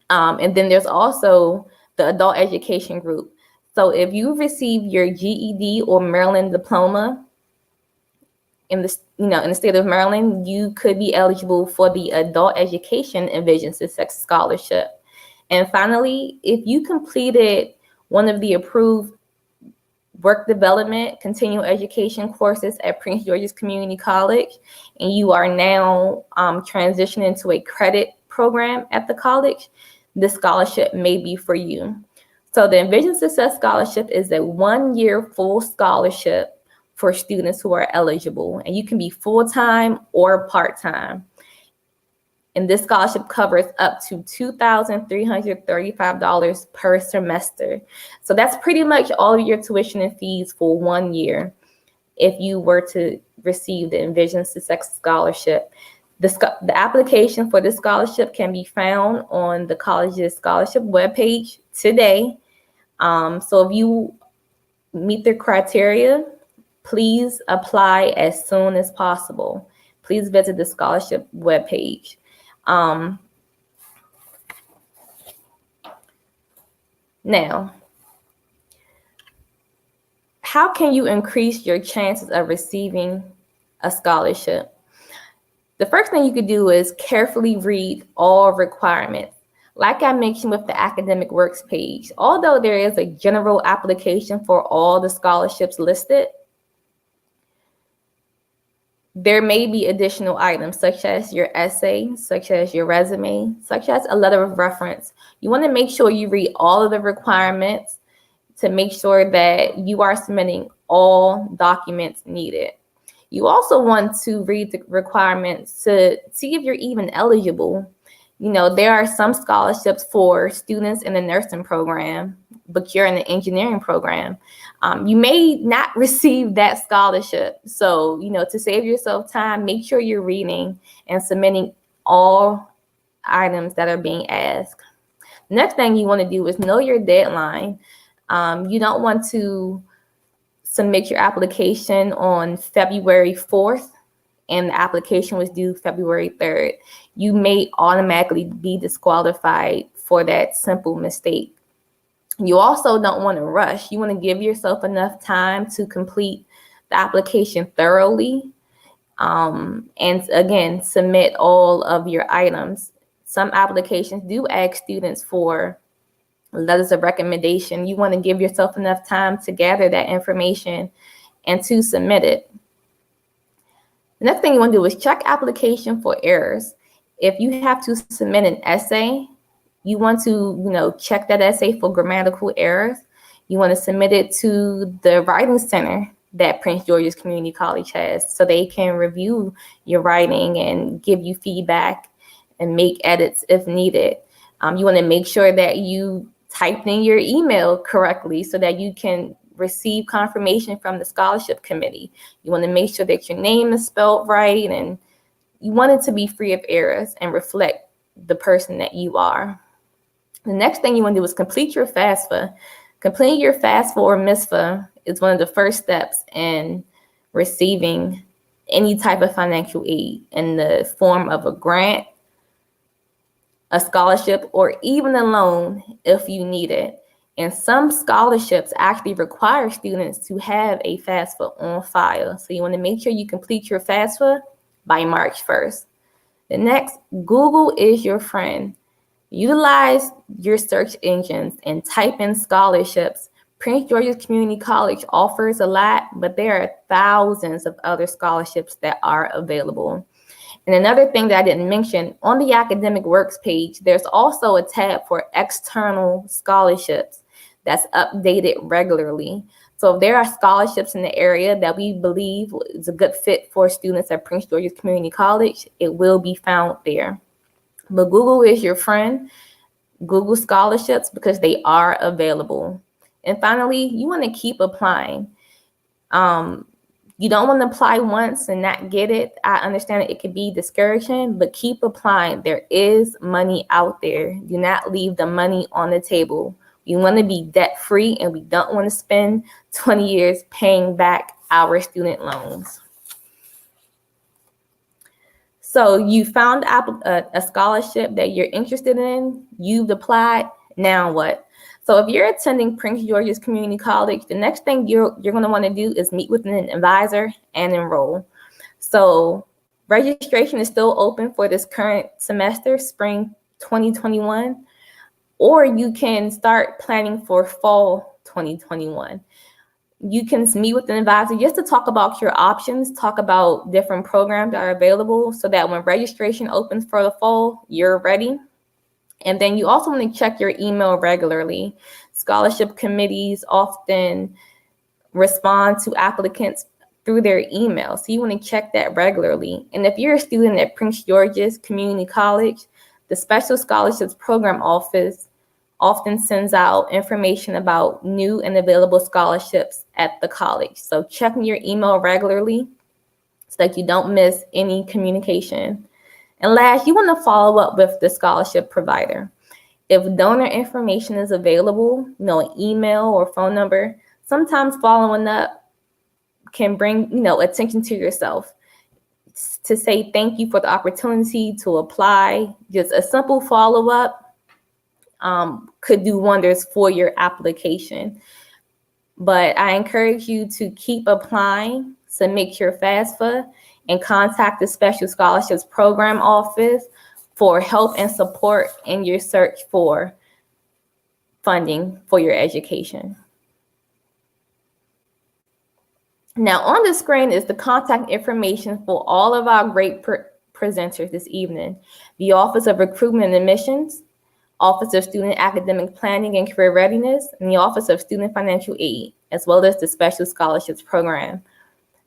And then there's also the adult education group. So if you receive your GED or Maryland diploma in the state of Maryland, you could be eligible for the Adult Education Envision Success Scholarship. And finally, if you completed one of the approved work development, continuing education courses at Prince George's Community College, and you are now transitioning to a credit program at the college, this scholarship may be for you. So the Envision Success Scholarship is a 1-year full scholarship for students who are eligible, and you can be full-time or part-time. And this scholarship covers up to $2,335 per semester. So that's pretty much all of your tuition and fees for 1 year if you were to receive the Envision Success Scholarship. The application for this scholarship can be found on the college's scholarship webpage today. So if you meet the criteria, please apply as soon as possible. Please visit the scholarship webpage. Now, how can you increase your chances of receiving a scholarship? The first thing you could do is carefully read all requirements. Like I mentioned with the academic works page, although there is a general application for all the scholarships listed, there may be additional items such as your essay, such as your resume, such as a letter of reference. You want to make sure you read all of the requirements to make sure that you are submitting all documents needed. You also want to read the requirements to see if you're even eligible. You know, there are some scholarships for students in the nursing program, but you're in the engineering program. You may not receive that scholarship. So, you know, to save yourself time, make sure you're reading and submitting all items that are being asked. The next thing you want to do is know your deadline. You don't want to submit your application on February 4th and the application was due February 3rd. You may automatically be disqualified for that simple mistake. You also don't want to rush. You want to give yourself enough time to complete the application thoroughly. And again, submit all of your items. Some applications do ask students for letters of recommendation. You want to give yourself enough time to gather that information and to submit it. The next thing you want to do is check application for errors. If you have to submit an essay, you want to, check that essay for grammatical errors. You want to submit it to the writing center that Prince George's Community College has so they can review your writing and give you feedback and make edits if needed. You want to make sure that you typed in your email correctly so that you can receive confirmation from the scholarship committee. You want to make sure that your name is spelled right, and you want it to be free of errors and reflect the person that you are. The next thing you want to do is complete your FAFSA. Completing your FAFSA or MISFA is one of the first steps in receiving any type of financial aid in the form of a grant, a scholarship, or even a loan if you need it. And some scholarships actually require students to have a FAFSA on file. So you want to make sure you complete your FAFSA by March 1st. The next, Google is your friend. Utilize your search engines and type in scholarships. Prince George's Community College offers a lot, but there are thousands of other scholarships that are available. And another thing that I didn't mention, on the academic works page, there's also a tab for external scholarships that's updated regularly. So if there are scholarships in the area that we believe is a good fit for students at Prince George's Community College, it will be found there. But Google is your friend. Google scholarships because they are available. And finally, you want to keep applying. You don't want to apply once and not get it. I understand that it can be discouraging, but keep applying. There is money out there. Do not leave the money on the table. We want to be debt free, and we don't want to spend 20 years paying back our student loans. So you found a scholarship that you're interested in, you've applied, now what? So if you're attending Prince George's Community College, the next thing you're going to want to do is meet with an advisor and enroll. So registration is still open for this current semester, spring 2021, or you can start planning for fall 2021. You can meet with an advisor just to talk about your options, talk about different programs that are available so that when registration opens for the fall, you're ready. And then you also want to check your email regularly. Scholarship committees often respond to applicants through their email, so you want to check that regularly. And if you're a student at Prince George's Community College, the Special Scholarships Program Office often sends out information about new and available scholarships at the college. So checking your email regularly so that you don't miss any communication. And last, you want to follow up with the scholarship provider. If donor information is available, an email or phone number, sometimes following up can bring, attention to yourself to say thank you for the opportunity to apply. Just a simple follow-up could do wonders for your application. But I encourage you to keep applying, submit your FAFSA, and contact the Special Scholarships Program Office for help and support in your search for funding for your education. Now on the screen is the contact information for all of our great presenters this evening. The Office of Recruitment and Admissions, Office of Student Academic Planning and Career Readiness, and the Office of Student Financial Aid, as well as the Special Scholarships Program.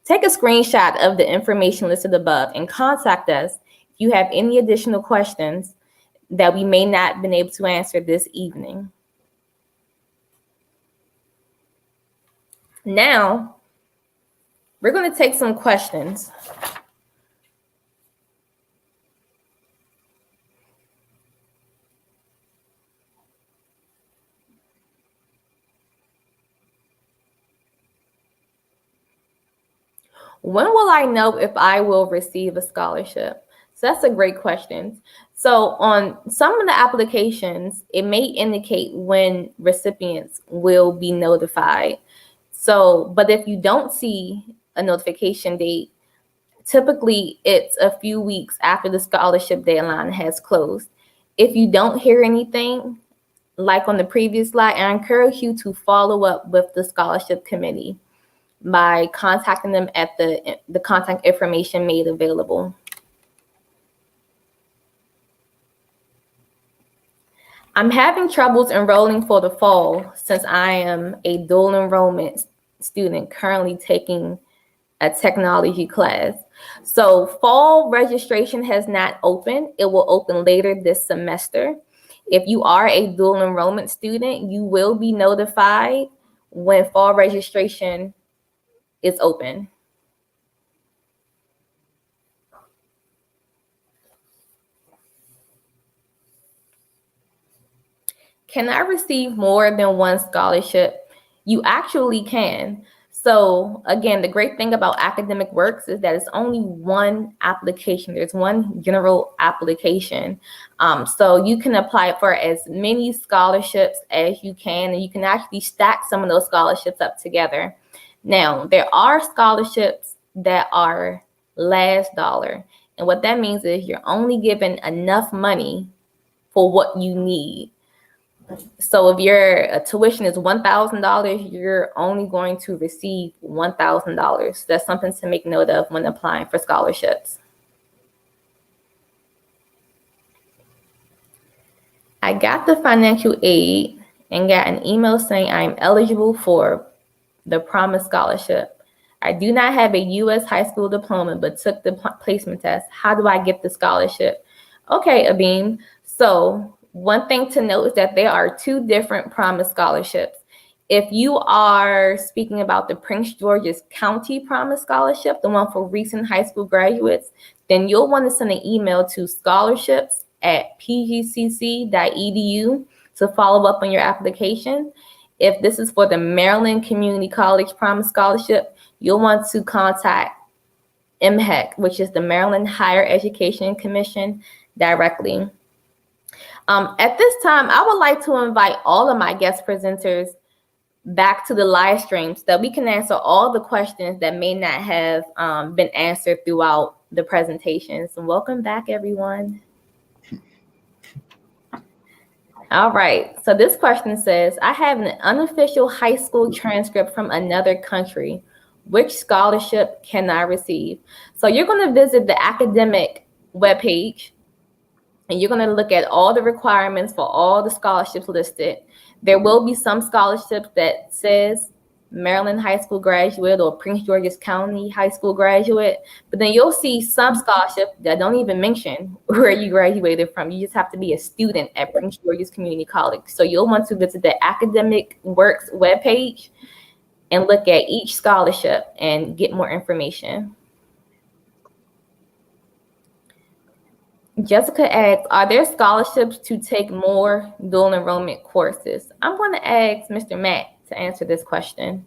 Take a screenshot of the information listed above and contact us if you have any additional questions that we may not have been able to answer this evening. Now, we're going to take some questions. When will I know if I will receive a scholarship? So that's a great question. So on some of the applications, it may indicate when recipients will be notified. So, but if you don't see a notification date, typically it's a few weeks after the scholarship deadline has closed. If you don't hear anything, like on the previous slide, I encourage you to follow up with the scholarship committee by contacting them at the contact information made available. I'm having troubles enrolling for the fall since I am a dual enrollment student currently taking a technology class. So fall registration has not opened. It will open later this semester. If you are a dual enrollment student, you will be notified when fall registration is open. Can I receive more than one scholarship? You actually can. So again, the great thing about Academic Works is that it's only one application. There's one general application. So you can apply for as many scholarships as you can, and you can actually stack some of those scholarships up together. Now, there are scholarships that are last dollar. And what that means is you're only given enough money for what you need. So if your tuition is $1,000, you're only going to receive $1,000. That's something to make note of when applying for scholarships. I got the financial aid and got an email saying I'm eligible for the Promise Scholarship. I do not have a U.S. high school diploma, but took the placement test. How do I get the scholarship? Okay, Abim. So one thing to note is that there are two different Promise scholarships. If you are speaking about the Prince George's County Promise Scholarship, the one for recent high school graduates, then you'll want to send an email to scholarships@pgcc.edu to follow up on your application. If this is for the Maryland Community College Promise Scholarship, you'll want to contact MHEC, which is the Maryland Higher Education Commission, directly. At this time, I would like to invite all of my guest presenters back to the live stream so that we can answer all the questions that may not have been answered throughout the presentations. And welcome back, everyone. All right, so this question says, I have an unofficial high school transcript from another country. Which scholarship can I receive? So you're going to visit the academic webpage, and you're going to look at all the requirements for all the scholarships listed. There will be some scholarships that says Maryland high school graduate or Prince George's County high school graduate, but then you'll see some scholarships that don't even mention where you graduated from. You just have to be a student at Prince George's Community College. So you'll want to visit the Academic Works webpage and look at each scholarship and get more information. Jessica asks, are there scholarships to take more dual enrollment courses? I'm going to ask Mr. Matt to answer this question.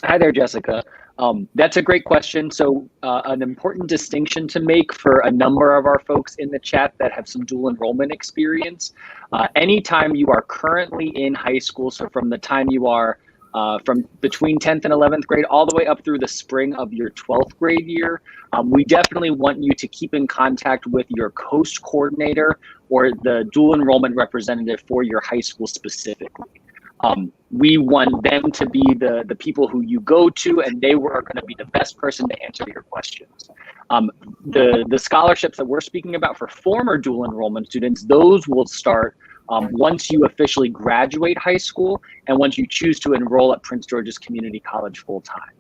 Hi there, Jessica. That's a great question. So an important distinction to make for a number of our folks in the chat that have some dual enrollment experience, anytime you are currently in high school, so from the time you are from between 10th and 11th grade all the way up through the spring of your 12th grade year, we definitely want you to keep in contact with your COAST coordinator or the dual enrollment representative for your high school specifically. We want them to be the people who you go to, and they are going to be the best person to answer your questions. The scholarships that we're speaking about for former dual enrollment students, those will start once you officially graduate high school and once you choose to enroll at Prince George's Community College full time.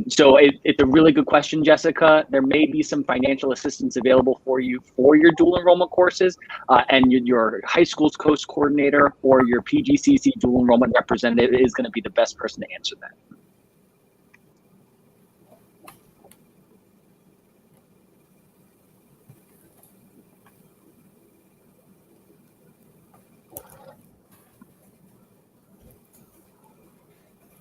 So it's a really good question, Jessica. There may be some financial assistance available for you for your dual enrollment courses, and your high school's COAST coordinator or your PGCC dual enrollment representative is going to be the best person to answer that.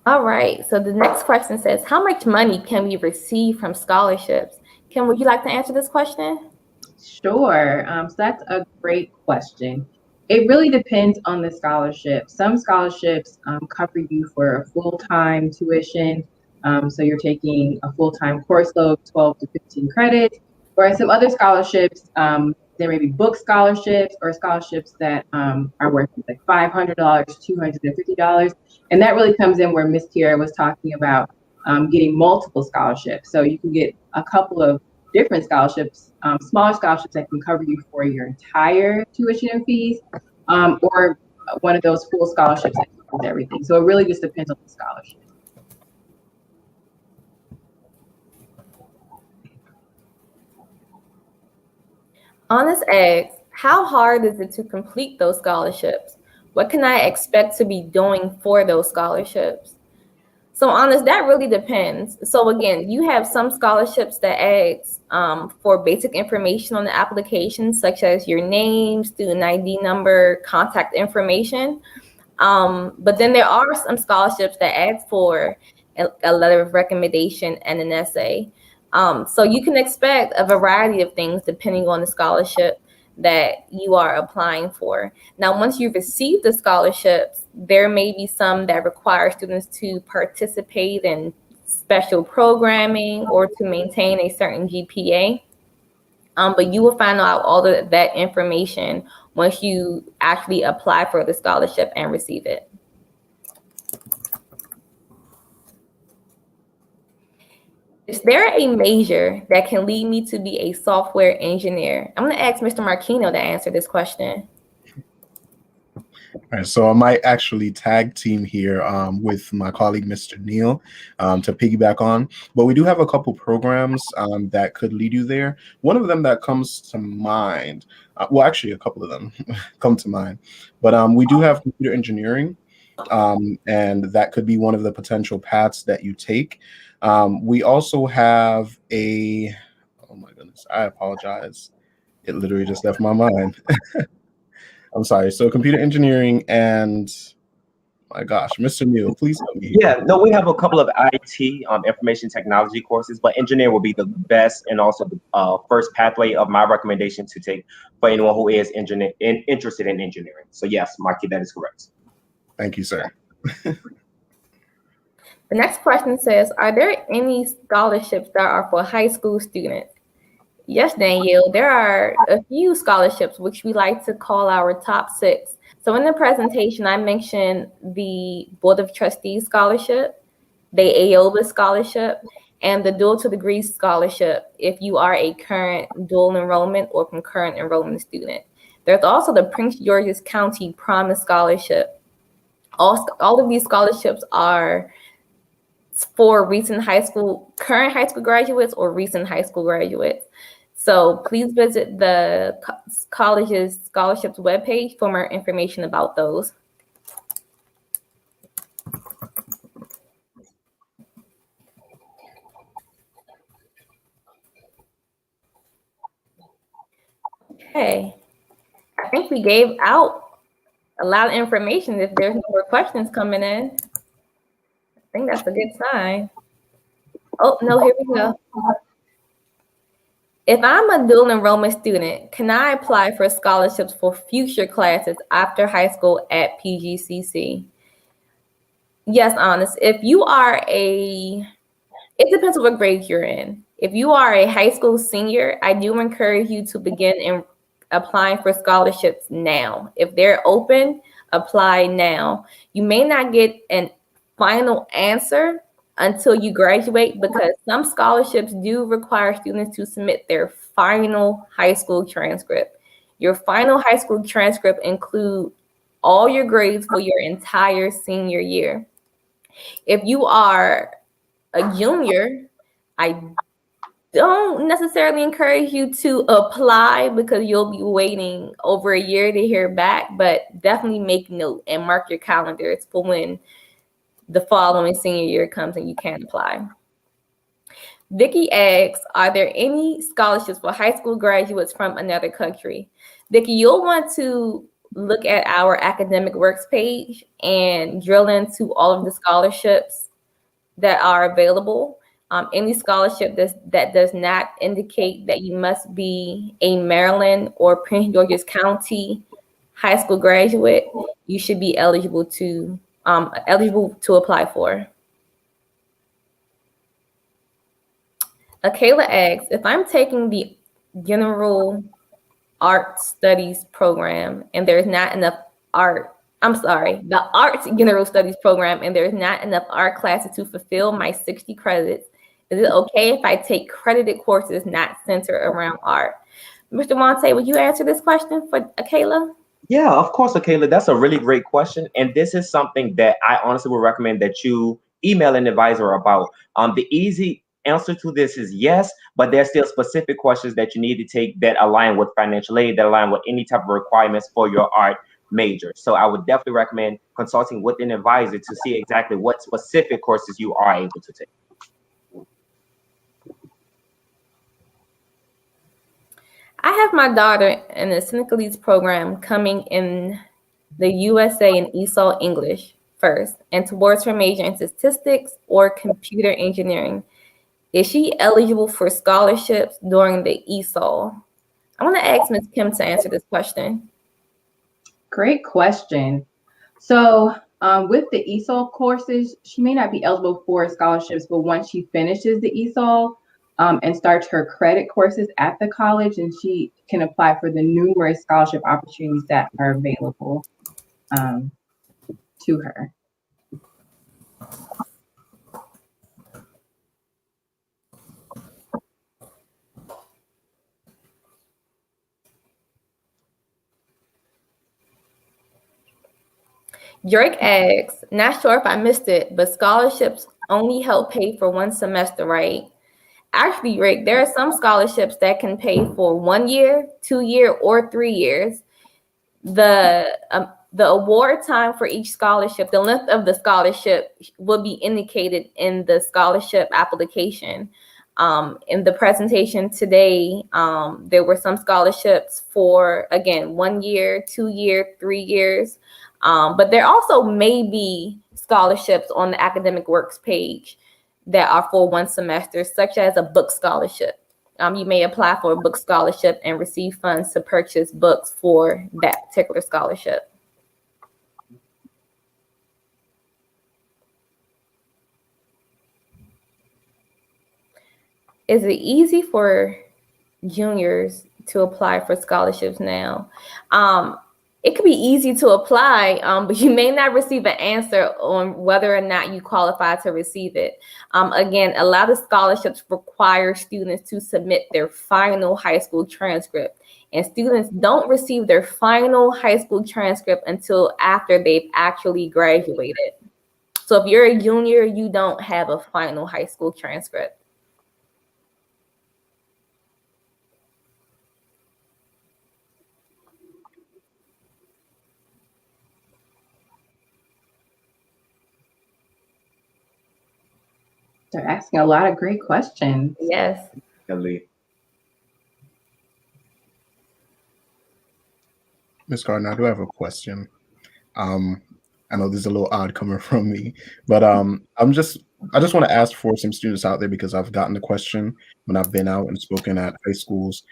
All right, so the next question says, how much money can we receive from scholarships? Kim, would you like to answer this question? Sure. So that's a great question. It really depends on the scholarship. Some scholarships cover you for a full-time tuition. So you're taking a full-time course load, 12 to 15 credits. Whereas some other scholarships, there may be book scholarships or scholarships that are worth like $500, $250. And that really comes in where Ms. Tiara was talking about getting multiple scholarships. So you can get a couple of different scholarships, smaller scholarships that can cover you for your entire tuition and fees, or one of those full scholarships that covers everything. So it really just depends on the scholarship. Honest asks, how hard is it to complete those scholarships? What can I expect to be doing for those scholarships? So Honest, that really depends. So again, you have some scholarships that ask for basic information on the application, such as your name, student ID number, contact information. But then there are some scholarships that ask for a letter of recommendation and an essay. So you can expect a variety of things depending on the scholarship that you are applying for. Now, once you receive the scholarships, there may be some that require students to participate in special programming or to maintain a certain GPA. But you will find out all of that information once you actually apply for the scholarship and receive it. Is there a major that can lead me to be a software engineer? I'm going to ask Mr. Marquino to answer this question. All right, so I might actually tag team here with my colleague, Mr. Neal, to piggyback on. But we do have a couple programs that could lead you there. One of them that comes to mind, well, actually, a couple of them come to mind. But we do have computer engineering, and that could be one of the potential paths that you take. We also have a, oh my goodness, I apologize. It literally just left my mind. I'm sorry. So computer engineering and, my gosh, Mr. Neal, please help me. Yeah, no, we have a couple of IT, information technology courses, but engineer will be the best and also the first pathway of my recommendation to take for anyone who is interested in engineering. So yes, Marky, that is correct. Thank you, sir. The next question says, are there any scholarships that are for high school students? Yes, Danielle, there are a few scholarships which we like to call our top 6. So in the presentation, I mentioned the Board of Trustees Scholarship, the AOBA Scholarship, and the Dual to Degree Scholarship if you are a current dual enrollment or concurrent enrollment student. There's also the Prince George's County Promise Scholarship. All of these scholarships are for current high school graduates or recent high school graduates. So please visit the college's scholarships webpage for more information about those. Okay. I think we gave out a lot of information. If there's no more questions coming in, I think that's a good sign. Oh, no, here we go. If I'm a dual enrollment student, can I apply for scholarships for future classes after high school at PGCC? Yes, honest. If you are it depends on what grade you're in. If you are a high school senior, I do encourage you to begin applying for scholarships now. If they're open, apply now. You may not get an final answer until you graduate because some scholarships do require students to submit their final high school transcript. Your final high school transcript include all your grades for your entire senior year. If you are a junior, I don't necessarily encourage you to apply because you'll be waiting over a year to hear back, but definitely make note and mark your calendars for when the following senior year comes and you can apply. Vicky asks, are there any scholarships for high school graduates from another country? Vicky, you'll want to look at our academic works page and drill into all of the scholarships that are available. Any scholarship that does not indicate that you must be a Maryland or Prince George's County high school graduate, you should be eligible to apply for. Kayla asks, if I'm taking the general art studies program and there's not enough the arts general studies program and there's not enough art classes to fulfill my 60 credits, is it okay if I take credited courses not centered around art? Mr. Monte, would you answer this question for Kayla? Yeah, of course, Akela. That's a really great question. And this is something that I honestly would recommend that you email an advisor about. The easy answer to this is yes, but there's still specific questions that you need to take that align with financial aid, that align with any type of requirements for your art major. So I would definitely recommend consulting with an advisor to see exactly what specific courses you are able to take. I have my daughter in the Senegalese program coming in the USA in ESOL English first and towards her major in statistics or computer engineering. Is she eligible for scholarships during the ESOL? I want to ask Ms. Kim to answer this question. Great question. So with the ESOL courses, she may not be eligible for scholarships, but once she finishes the ESOL and starts her credit courses at the college, and she can apply for the numerous scholarship opportunities that are available to her. Drake asks, not sure if I missed it, but scholarships only help pay for one semester, right? Actually, Drake, there are some scholarships that can pay for 1 year, 2 year, or 3 years. The award time for each scholarship, the length of the scholarship will be indicated in the scholarship application. In the presentation today, there were some scholarships for, again, 1 year, 2 year, 3 years. But there also may be scholarships on the academic works page that are for one semester, such as a book scholarship. You may apply for a book scholarship and receive funds to purchase books for that particular scholarship. Is it easy for juniors to apply for scholarships now? It could be easy to apply, but you may not receive an answer on whether or not you qualify to receive it. Again, a lot of scholarships require students to submit their final high school transcript, and students don't receive their final high school transcript until after they've actually graduated. So if you're a junior, you don't have a final high school transcript. They're asking a lot of great questions. Yes. Ellie. Ms. Gardner, I do have a question. I know this is a little odd coming from me, but I just want to ask for some students out there because I've gotten the question when I've been out and spoken at high schools.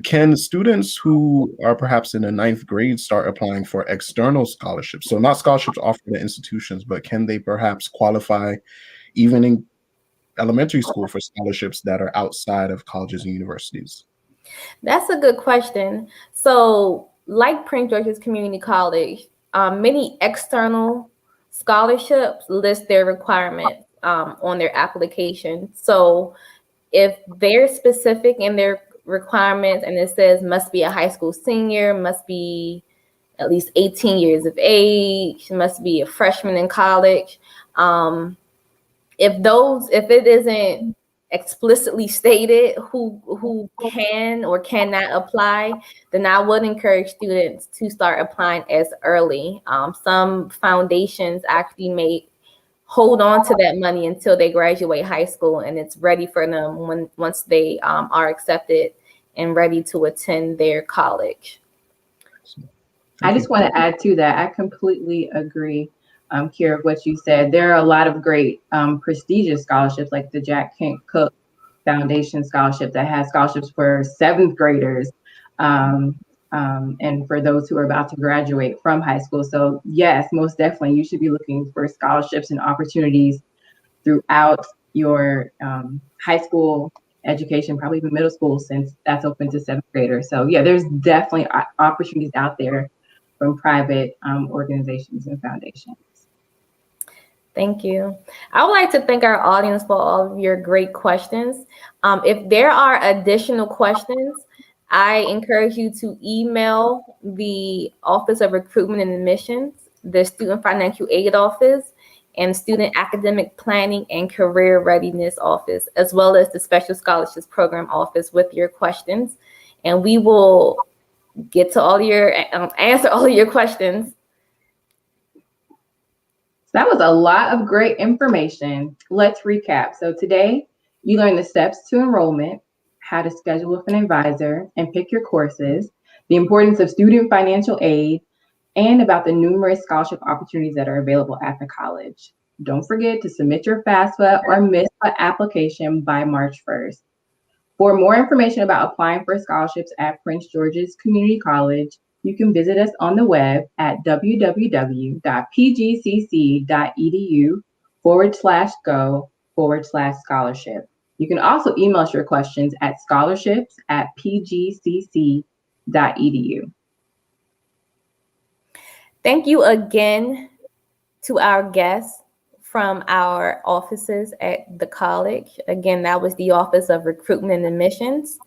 Can students who are perhaps in the ninth grade start applying for external scholarships? So not scholarships offered at institutions, but can they perhaps qualify even in elementary school for scholarships that are outside of colleges and universities? That's a good question. So, like Prince George's Community College, many external scholarships list their requirements on their application. So, if they're specific in their requirements and it says must be a high school senior, must be at least 18 years of age, must be a freshman in college. If it isn't explicitly stated who can or cannot apply, then I would encourage students to start applying as early. Some foundations actually may hold on to that money until they graduate high school and it's ready for them once they are accepted and ready to attend their college. I just want to add to that. I completely agree, Kira, what you said. There are a lot of great prestigious scholarships like the Jack Kent Cooke Foundation Scholarship that has scholarships for seventh graders and for those who are about to graduate from high school. So yes, most definitely, you should be looking for scholarships and opportunities throughout your high school education, probably even middle school, since that's open to seventh graders. So yeah, there's definitely opportunities out there from private organizations and foundations. Thank you. I would like to thank our audience for all of your great questions. If there are additional questions, I encourage you to email the Office of Recruitment and Admissions, the Student Financial Aid Office, and Student Academic Planning and Career Readiness Office, as well as the Special Scholarships Program Office with your questions. And we will get to all your answer all of your questions. That was a lot of great information. Let's recap. So today you learned the steps to enrollment, how to schedule with an advisor and pick your courses, the importance of student financial aid, and about the numerous scholarship opportunities that are available at the college. Don't forget to submit your FAFSA or MISPA application by March 1st. For more information about applying for scholarships at Prince George's Community College, you can visit us on the web at www.pgcc.edu/go/scholarship. You can also email us your questions at scholarships@pgcc.edu. Thank you again to our guests from our offices at the college. Again, that was the Office of Recruitment and Admissions,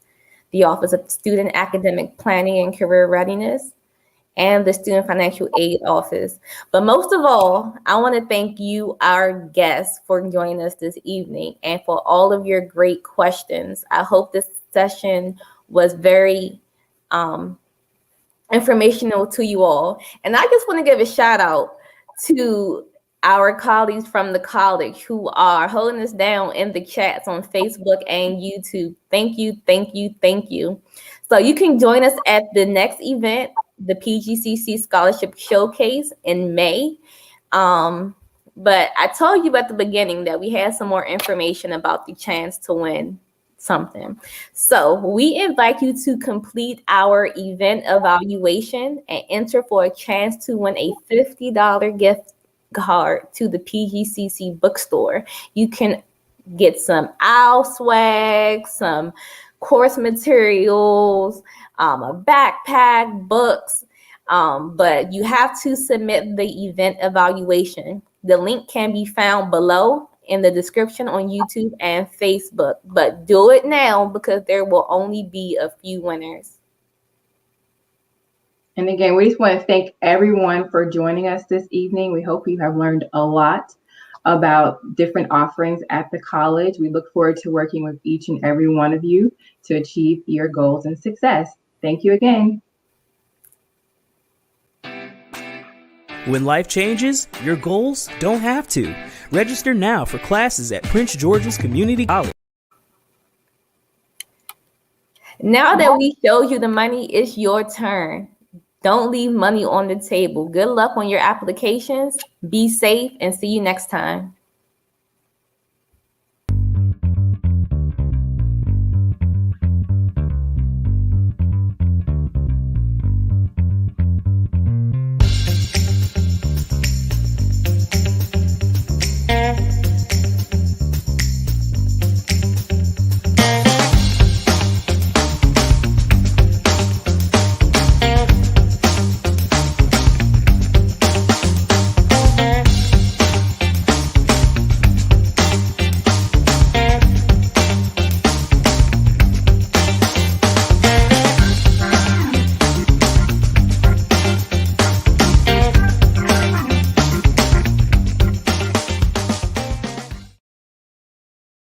the Office of Student Academic Planning and Career Readiness, and the Student Financial Aid Office. But most of all, I want to thank you, our guests, for joining us this evening and for all of your great questions. I hope this session was very informational to you all. And I just want to give a shout out to our colleagues from the college who are holding us down in the chats on Facebook and YouTube. Thank you, thank you, thank you. So you can join us at the next event, the PGCC Scholarship Showcase in May. But I told you at the beginning that we had some more information about the chance to win something. So we invite you to complete our event evaluation and enter for a chance to win a $50 gift card to the PGCC bookstore. You can get some OWL swag, some course materials, a backpack, books, but you have to submit the event evaluation. The link can be found below in the description on YouTube and Facebook, but do it now because there will only be a few winners. And again, we just want to thank everyone for joining us this evening. We hope you have learned a lot about different offerings at the college. We look forward to working with each and every one of you to achieve your goals and success. Thank you again. When life changes, your goals don't have to. Register now for classes at Prince George's Community College. Now that we showed you the money, it's your turn. Don't leave money on the table. Good luck on your applications. Be safe and see you next time.